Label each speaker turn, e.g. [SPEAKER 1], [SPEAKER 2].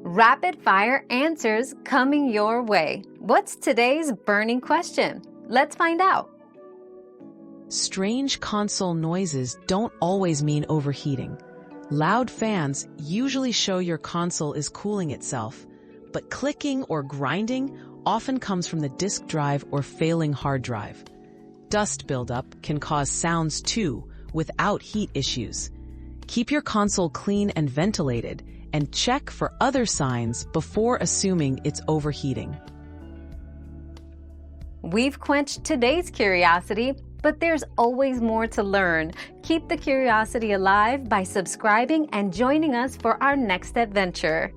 [SPEAKER 1] Rapid fire answers coming your way. What's today's burning question? Let's find out.
[SPEAKER 2] Strange console noises don't always mean overheating. Loud fans usually show your console is cooling itself, but clicking or grinding often comes from the disk drive or failing hard drive. Dust buildup can cause sounds too, without heat issues. Keep your console clean and ventilated, and check for other signs before assuming it's overheating.
[SPEAKER 1] We've quenched today's curiosity, but there's always more to learn. Keep the curiosity alive by subscribing and joining us for our next adventure.